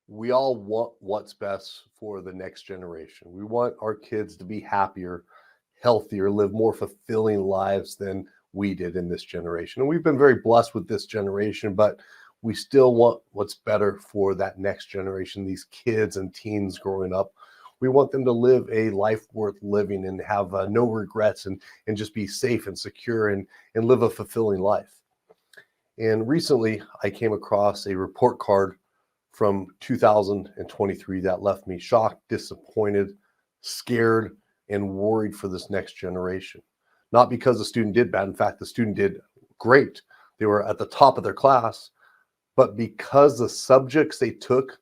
We all want what's best for the next generation. We want our kids to be happier, healthier, live more fulfilling lives than we did in this generation. And we've been very blessed with this generation, but we still want what's better for that next generation, these kids and teens growing up. We want them to live a life worth living and have no regrets and just be safe and secure and live a fulfilling life. And recently I came across a report card from 2023 that left me shocked, disappointed, scared, and worried for this next generation. Not because the student did bad. In fact, the student did great. They were at the top of their class, but because the subjects they took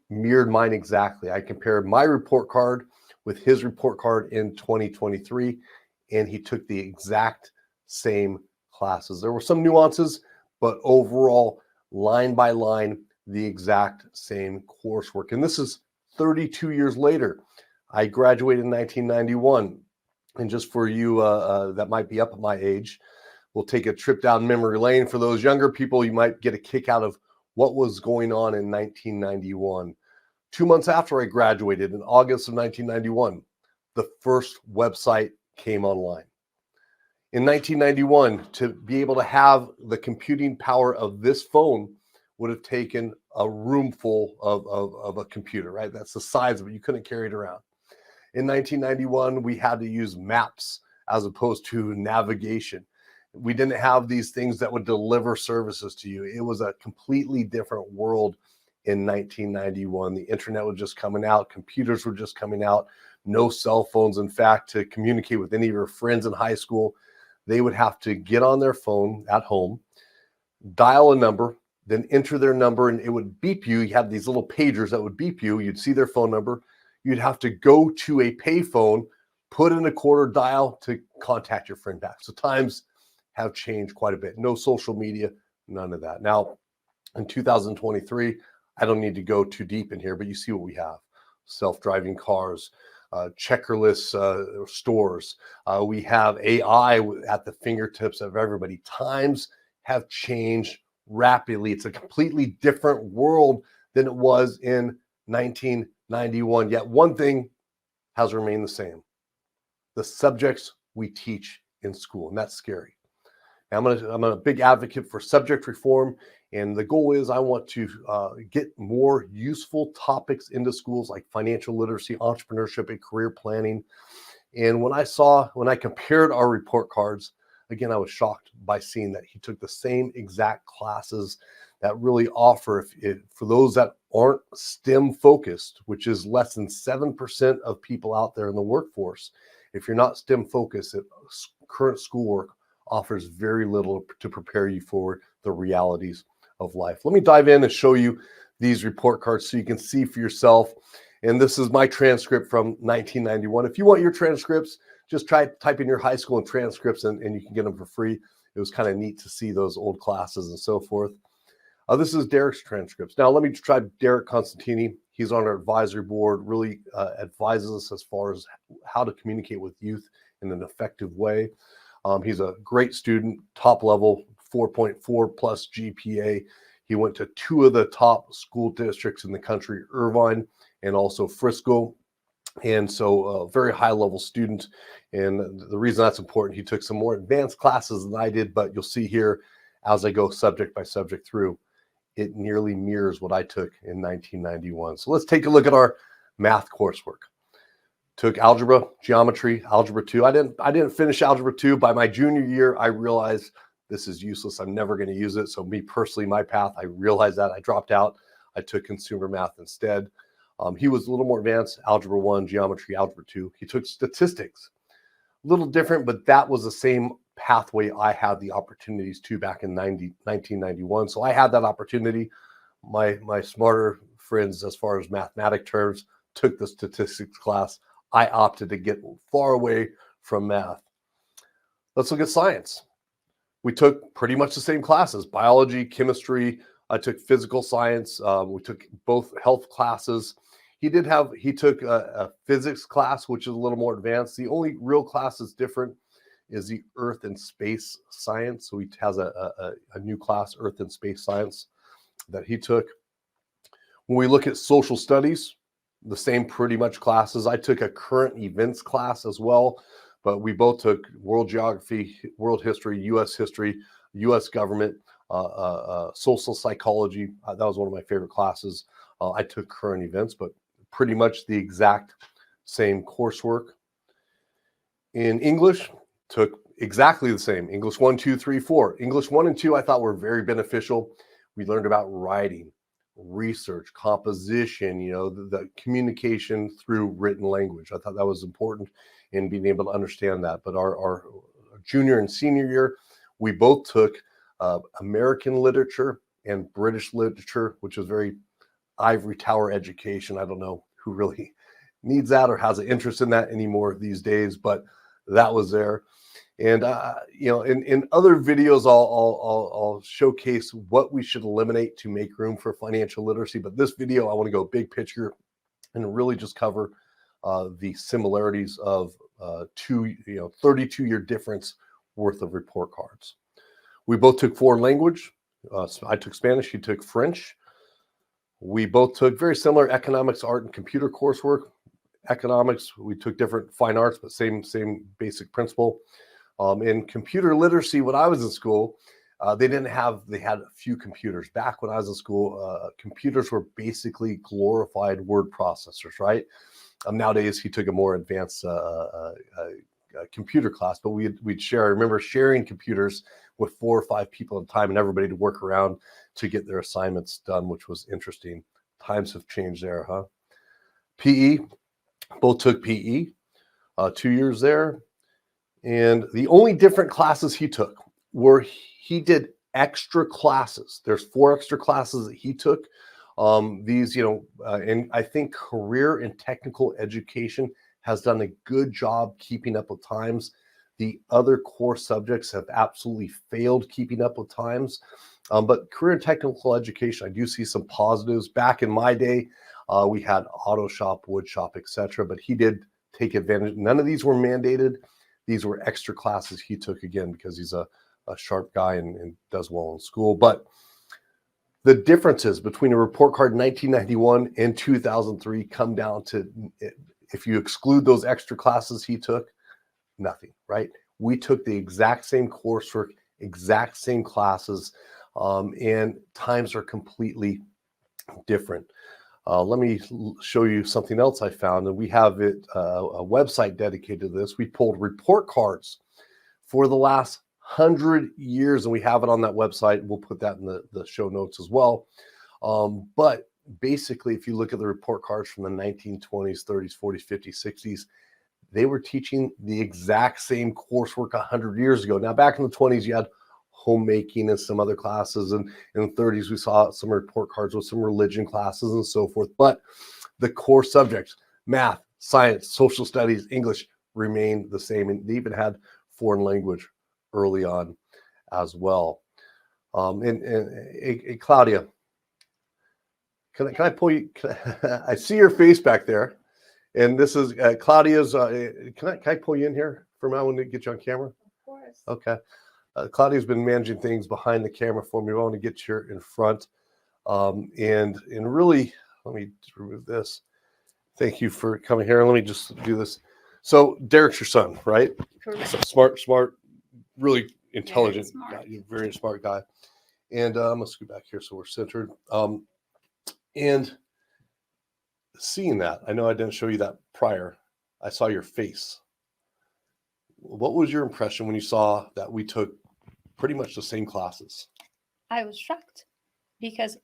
mirrored mine exactly. I compared my report card with his report card in 2023, and he took the exact same classes. There were some nuances, but overall, line by line, the exact same coursework. And this is 32 years later. I graduated in 1991. And just for you that might be up at my age, we'll take a trip down memory lane. For those younger people, you might get a kick out of what was going on in 1991. 2 months after I graduated in August of 1991, the first website came online. In 1991, to be able to have the computing power of this phone would have taken a room full of a computer, right? That's the size of it. You couldn't carry it around. In 1991, we had to use maps as opposed to navigation. We didn't have these things that would deliver services to you. It was a completely different world in 1991. The internet was just coming out. Computers were just coming out. No cell phones. In fact, to communicate with any of your friends in high school, they would have to get on their phone at home, dial a number, then enter their number, and it would beep you. You had these little pagers that would beep you. You'd see their phone number. You'd have to go to a payphone, put in a quarter, dial to contact your friend back. So times have changed quite a bit. No social media, none of that. Now, in 2023, I don't need to go too deep in here, but you see what we have. Self-driving cars, checkerless stores. We have AI at the fingertips of everybody. Times have changed rapidly. It's a completely different world than it was in 1991. Yet one thing has remained the same: the subjects we teach in school, and that's scary. I'm a big advocate for subject reform, and the goal is I want to get more useful topics into schools like financial literacy, entrepreneurship, and career planning. And when I compared our report cards, again, I was shocked by seeing that he took the same exact classes that really offer, for those that aren't STEM focused, which is less than 7% of people out there in the workforce. If you're not STEM focused, current schoolwork offers very little to prepare you for the realities of life. Let me dive in and show you these report cards so you can see for yourself. And this is my transcript from 1991. If you want your transcripts, just type in your high school and transcripts, and you can get them for free. It was kind of neat to see those old classes and so forth. This is Derek's transcripts. Now, let me try Derek Constantini. He's on our advisory board, really advises us as far as how to communicate with youth in an effective way. He's a great student, top level, 4.4 plus GPA. He went to 2 of the top school districts in the country, Irvine and also Frisco. And so a very high level student. And the reason that's important, he took some more advanced classes than I did, but you'll see here as I go subject by subject through, it nearly mirrors what I took in 1991. So let's take a look at our math coursework. Took algebra, geometry, algebra 2. I didn't finish algebra 2. By my junior year, I realized this is useless. I'm never going to use it. So me personally, my path, I realized that. I dropped out. I took consumer math instead. He was a little more advanced, algebra 1, geometry, algebra 2. He took statistics. A little different, but that was the same pathway I had the opportunities to back in 1991. So I had that opportunity. My smarter friends, as far as mathematic terms, took the statistics class. I opted to get far away from math. Let's look at science. We took pretty much the same classes: biology, chemistry. I took physical science. We took both health classes. He took a physics class, which is a little more advanced. The only real class that's different is the Earth and Space Science. So he has a new class, Earth and Space Science, that he took. When we look at social studies, the same pretty much classes. I took a current events class as well, but we both took world geography, world history, U.S. government, social psychology. That was one of my favorite classes. I took current events, but pretty much the exact same coursework. In English, took exactly the same. English 1, 2, 3, 4. English 1 and 2 I thought were very beneficial. We learned about writing, research, composition, the communication through written language. I thought that was important in being able to understand that. But our junior and senior year, we both took American literature and British literature, which is very ivory tower education. I don't know who really needs that or has an interest in that anymore these days, but that was there. And in other videos, I'll showcase what we should eliminate to make room for financial literacy. But this video, I want to go big picture and really just cover the similarities of 32-year difference worth of report cards. We both took foreign language. I took Spanish. He took French. We both took very similar economics, art, and computer coursework. Economics, we took different fine arts, but same basic principle. In computer literacy, when I was in school, they had a few computers. Back when I was in school, computers were basically glorified word processors, right? Nowadays, he took a more advanced computer class, but we'd share. I remember sharing computers with 4 or 5 people at a time and everybody to work around to get their assignments done, which was interesting. Times have changed there, huh? PE, both took PE, 2 years there. And the only different classes he took were he did extra classes. There's 4 extra classes that he took. And I think career and technical education has done a good job keeping up with times. The other core subjects have absolutely failed keeping up with times. But career and technical education, I do see some positives. Back in my day, we had auto shop, wood shop, etc. But he did take advantage. None of these were mandated. These were extra classes he took, again, because he's a sharp guy and does well in school. But the differences between a report card in 1991 and 2003 come down to, if you exclude those extra classes he took, nothing, right? We took the exact same coursework, exact same classes, and times are completely different. Let me show you something else I found, and we have a website dedicated to this. We pulled report cards for the last 100 years, and we have it on that website. We'll put that in the show notes as well. But basically, if you look at the report cards from the 1920s, 30s, 40s, 50s, 60s, they were teaching the exact same coursework 100 years ago. Now, back in the 20s, you had homemaking and some other classes, and in the 30s we saw some report cards with some religion classes and so forth, but the core subjects, math, science, social studies, English, remained the same, and they even had foreign language early on as well. And Claudia, can I pull you? I see your face back there, and this is Claudia's. Can I pull you in here for a moment? I want to get you on camera. Of course. Okay. Claudia's been managing things behind the camera for me. I want to get you in front. And really, let me remove this. Thank you for coming here. Let me just do this. So Derek's your son, right? Correct. So smart, really intelligent Very smart. guy. You're a very smart guy. And I'm going to scoot back here so we're centered. And seeing that, I know I didn't show you that prior. I saw your face. What was your impression when you saw that we took pretty much the same classes? I was shocked because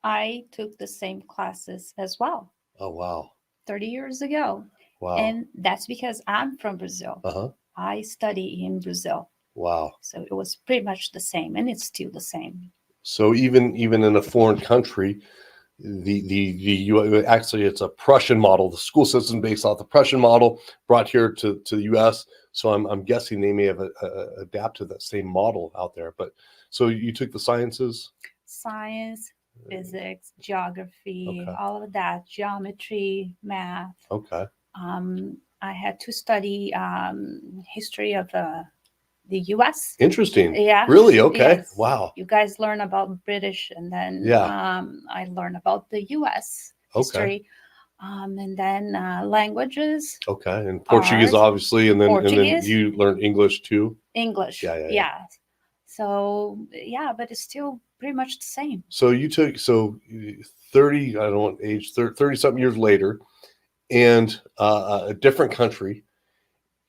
I took the same classes as well. Oh, wow. 30 years ago. Wow. And that's because I'm from Brazil. Uh-huh. I study in Brazil. Wow. So it was pretty much the same, and it's still the same. So even in a foreign country, actually it's a Prussian model. The school system based off the Prussian model brought here to the U.S. So I'm guessing they may have adapted that same model out there. But so you took the sciences? Science, Physics, geography, okay. All of that, geometry, math. Okay. I had to study history of the US. Interesting. Yeah. Really? Okay. Yes. Wow. You guys learn about British, and then Yeah. I learn about the US Okay. history, and then languages, Okay. And Portuguese, art, obviously, and then Portuguese, you learned English too. English. Yeah. Yeah. So yeah, but it's still pretty much the same. So you took 30, I don't want age, 30 something years later, and a different country,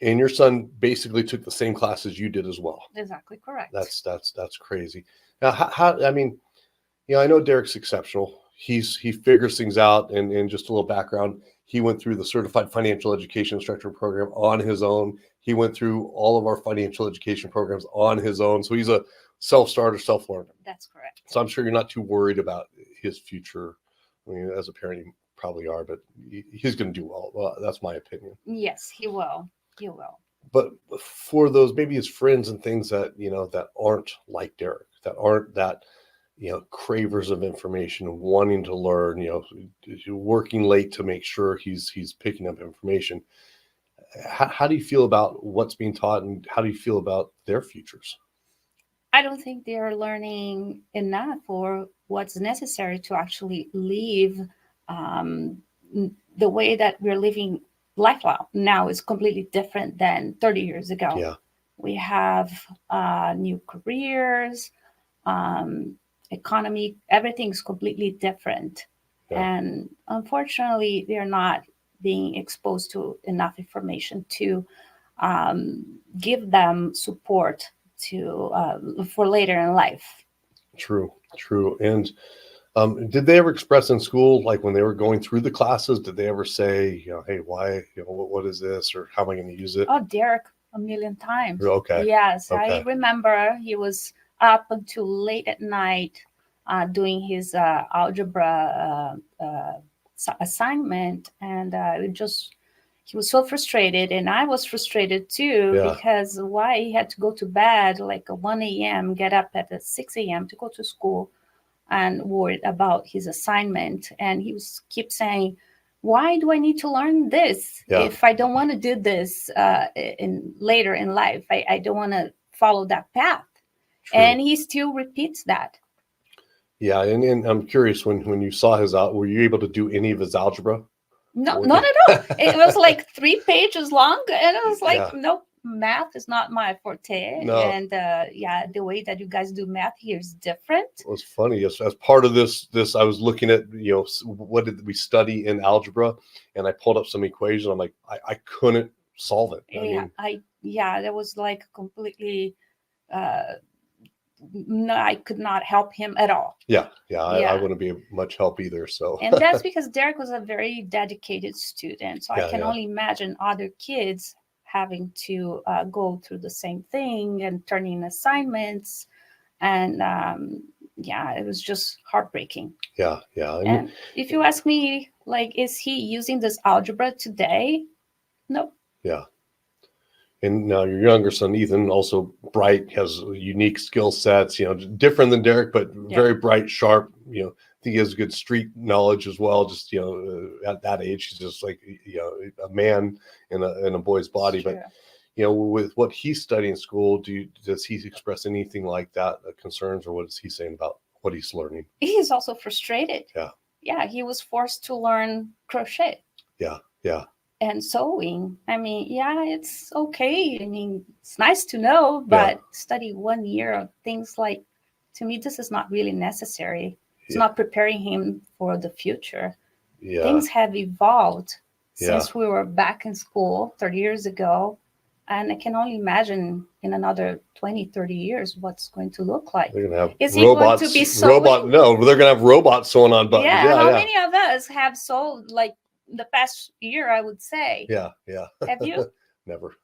and your son basically took the same classes you did as well. Exactly correct. That's crazy. Now, how I mean, I know Derek's exceptional. He figures things out, and just a little background. He went through the Certified Financial Education Instructor program on his own. He went through all of our financial education programs on his own. So he's a self-starter, self-learner. That's correct. So I'm sure you're not too worried about his future. I mean, as a parent, you probably are, but he's going to do well. Well, that's my opinion. Yes, he will. He will. But for those, maybe his friends and things that, that aren't like Derek, that aren't that, cravers of information, wanting to learn, working late to make sure he's picking up information. How do you feel about what's being taught, and how do you feel about their futures? I don't think they are learning enough or what's necessary to actually live the way that we're living life now is completely different than 30 years ago. Yeah. We have new careers, economy, everything's completely different. Yeah. And unfortunately, they're not being exposed to enough information to give them support for later in life. True. And did they ever express in school, like when they were going through the classes, did they ever say, hey, why, what is this, or how am I going to use it? Oh, Derek, a million times. Okay. Yes, Okay. I remember he was up until late at night doing his algebra assignment, and he was so frustrated, and I was frustrated too. Yeah. Because why he had to go to bed like 1 a.m., get up at 6 a.m. to go to school, and worried about his assignment. And he keep saying, why do I need to learn this if I don't want to do this later in life? I don't want to follow that path. True. And he still repeats that. Yeah, and I'm curious, when you saw were you able to do any of his algebra? No, not at all. It was like 3 pages long, and it was like, nope, math is not my forte. No. And the way that you guys do math here is different. It was funny. As part of this, I was looking at, what did we study in algebra, and I pulled up some equations. I'm like, I couldn't solve it. That was like completely. No, I could not help him at all. Yeah. I wouldn't be much help either. So, and that's because Derek was a very dedicated student. So I can only imagine other kids having to go through the same thing and turn in assignments, and it was just heartbreaking. Yeah. And if you ask me, like, is he using this algebra today? No. Yeah. And now your younger son, Ethan, also bright, has unique skill sets, different than Derek, but very bright, sharp. I think he has good street knowledge as well. Just, at that age, he's just like, a man in a boy's body. But, with what he's studying in school, does he express anything like that, concerns, or what is he saying about what he's learning? He's also frustrated. Yeah. Yeah. He was forced to learn crochet. Yeah. And sewing. I mean, it's okay. I mean, it's nice to know, but study 1 year of things like, to me, this is not really necessary. It's not preparing him for the future. Yeah. Things have evolved since we were back in school 30 years ago. And I can only imagine in another 20, 30 years what's going to look like. They're going to have is robots. He going to be sewing? No, they're going to have robots sewing on buttons. How many of us have sewed like the past year, I would say? Yeah. Have you? Never.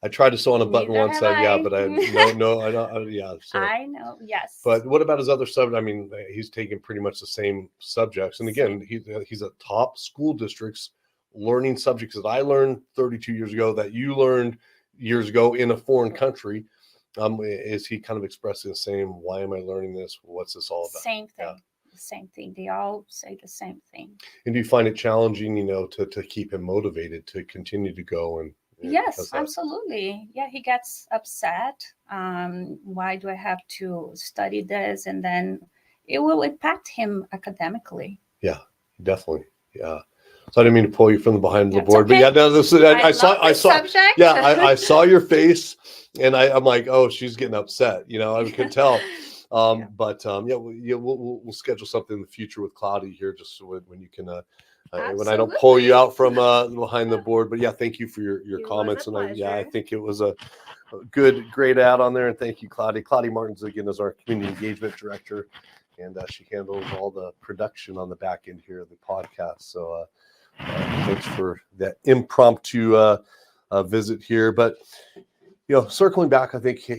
I tried to sew on a button once. But I don't. So. I know. Yes. But what about his other subject? I mean, he's taking pretty much the same subjects, and again, he's at top school districts, learning subjects that I learned 32 years ago, that you learned years ago in a foreign country. Is he kind of expressing the same? Why am I learning this? What's this all about? Same thing. Same thing. They all say the same thing. And do you find it challenging, to keep him motivated to continue to go and Yes, absolutely. Yeah, he gets upset. Why do I have to study this? And then it will impact him academically. Yeah, definitely. Yeah. So I didn't mean to pull you from the behind the board, okay. but yeah, no, this is, I saw, subject. yeah, I saw your face, and I'm like, oh, she's getting upset. I could tell. But yeah, we'll schedule something in the future with Claudia here, just so when you can, when I don't pull you out from behind the board. But yeah, thank you for your comments, and I think it was a great add on there, and thank you, Claudia. Claudia Martins again is our Community Engagement Director, and she handles all the production on the back end here of the podcast. So thanks for that impromptu visit here. But circling back, I think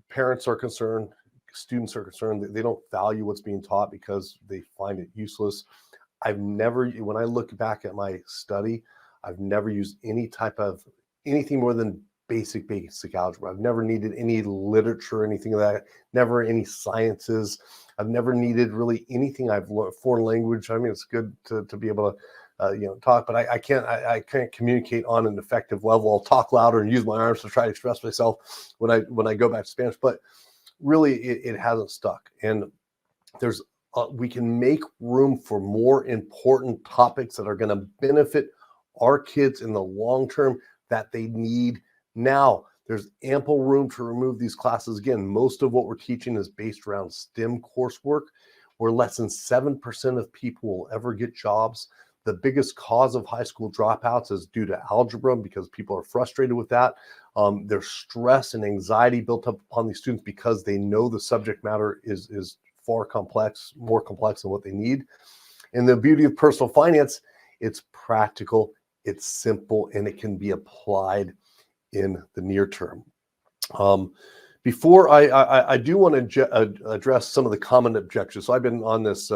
parents are concerned, students are concerned that they don't value what's being taught because they find it useless. When I look back at my study, I've never used anything more than basic algebra. I've never needed any literature or anything like that. Never any sciences. I've never needed really anything I've learned. Foreign language. I mean, it's good to be able to talk, but I can't communicate on an effective level. I'll talk louder and use my arms to try to express myself when I go back to Spanish. But really, it hasn't stuck. And we can make room for more important topics that are going to benefit our kids in the long term that they need now. There's ample room to remove these classes. Again, most of what we're teaching is based around STEM coursework, where less than 7% of people will ever get jobs. The biggest cause of high school dropouts is due to algebra, because people are frustrated with that. There's stress and anxiety built up upon these students because they know the subject matter is more complex than what they need. And the beauty of personal finance, it's practical, it's simple, and it can be applied in the near term. Before I do want to address some of the common objections. So I've been on this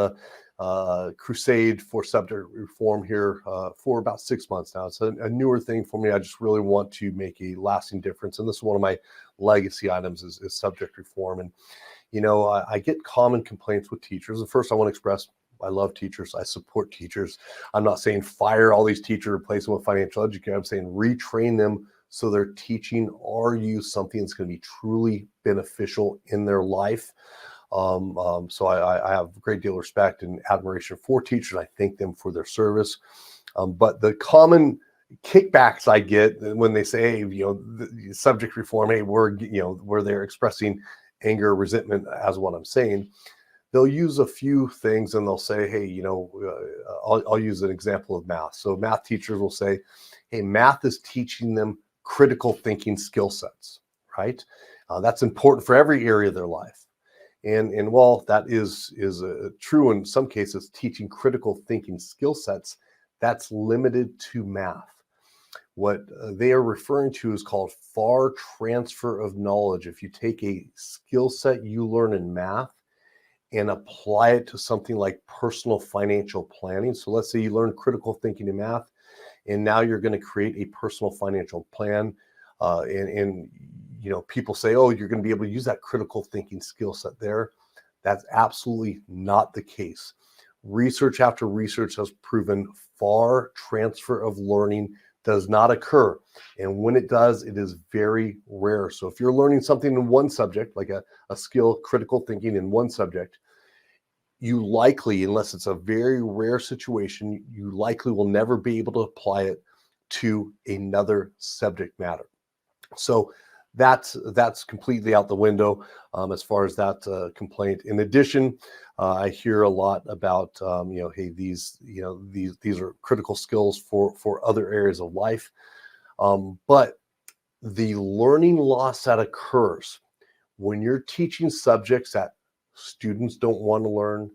crusade for subject reform here for about 6 months now. It's a newer thing for me. I just really want to make a lasting difference, and this is one of my legacy items is subject reform. And I get common complaints with teachers. And first, I want to express I love teachers. I support teachers. I'm not saying fire all these teachers, replace them with financial educators. I'm saying retrain them so they're teaching our youth something that's going to be truly beneficial in their life. So I have a great deal of respect and admiration for teachers. I thank them for their service. But the common kickbacks I get when they say, hey, the subject reform, hey, where they're expressing anger, resentment, as what I'm saying, they'll use a few things and they'll say, hey, I'll use an example of math. So math teachers will say, hey, math is teaching them critical thinking skill sets, right? That's important for every area of their life. And while that is true in some cases, teaching critical thinking skill sets, that's limited to math. What they are referring to is called far transfer of knowledge. If you take a skill set you learn in math and apply it to something like personal financial planning. So let's say you learn critical thinking in math, and now you're going to create a personal financial plan. And people say, oh, you're going to be able to use that critical thinking skill set there. That's absolutely not the case. Research after research has proven far transfer of learning does not occur. And when it does, it is very rare. So if you're learning something in one subject, like a skill, critical thinking in one subject, you likely, unless it's a very rare situation, you likely will never be able to apply it to another subject matter. So that's completely out the window as far as that complaint. In addition, I hear a lot about hey, these are critical skills for other areas of life, but the learning loss that occurs when you're teaching subjects that students don't want to learn,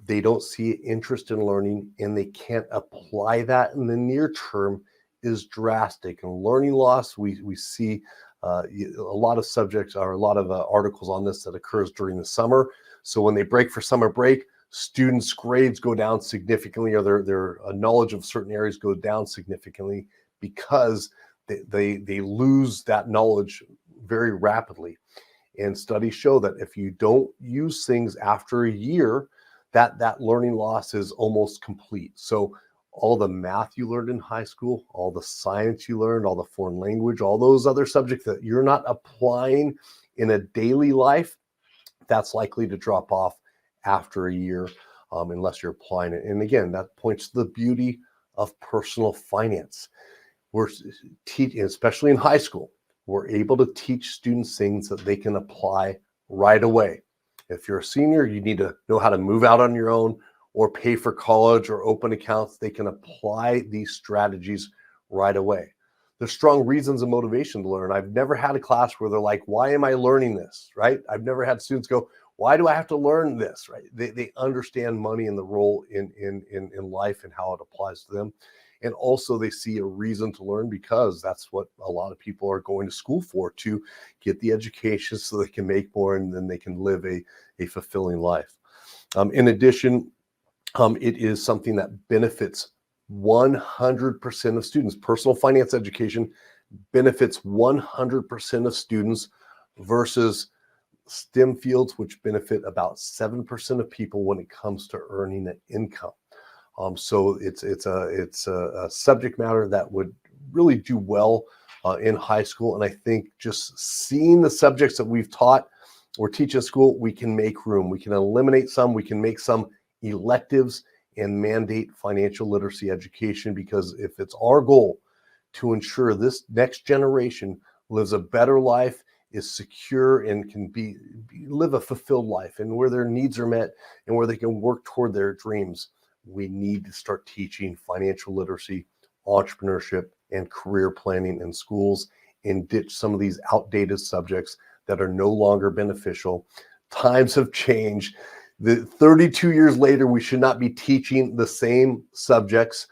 they don't see interest in learning, and they can't apply that in the near term is drastic. And learning loss, we see a lot of subjects or a lot of articles on this that occurs during the summer. So when they break for summer break, students' grades go down significantly, or their knowledge of certain areas go down significantly because they lose that knowledge very rapidly. And studies show that if you don't use things after a year, that learning loss is almost complete. So all the math you learned in high school, all the science you learned, all the foreign language, all those other subjects that you're not applying in a daily life, that's likely to drop off after a year unless you're applying it. And again, that points to the beauty of personal finance. We're teaching, especially in high school, we're able to teach students things that they can apply right away. If you're a senior, you need to know how to move out on your own or pay for college or open accounts. They can apply these strategies right away. There's strong reasons and motivation to learn. I've never had a class where they're like, why am I learning this, right? I've never had students go, why do I have to learn this, right? They understand money and the role in life and how it applies to them. And also they see a reason to learn because that's what a lot of people are going to school for, to get the education so they can make more and then they can live a fulfilling life. In addition, it is something that benefits 100% of students. Personal finance education benefits 100% of students versus STEM fields, which benefit about 7% of people when it comes to earning an income. So it's a subject matter that would really do well in high school. And I think just seeing the subjects that we've taught or teach in school, we can make room. We can eliminate some. We can make some electives and mandate financial literacy education, because if it's our goal to ensure this next generation lives a better life, is secure, and can live a fulfilled life, and where their needs are met and where they can work toward their dreams, we need to start teaching financial literacy, entrepreneurship, and career planning in schools, and ditch some of these outdated subjects that are no longer beneficial. Times have changed. 32 years later, we should not be teaching the same subjects.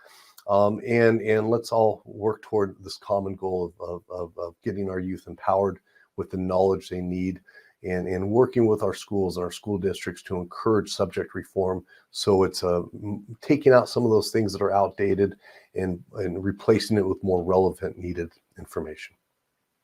And let's all work toward this common goal of getting our youth empowered with the knowledge they need, and working with our schools and our school districts to encourage subject reform. So it's taking out some of those things that are outdated and replacing it with more relevant, needed information.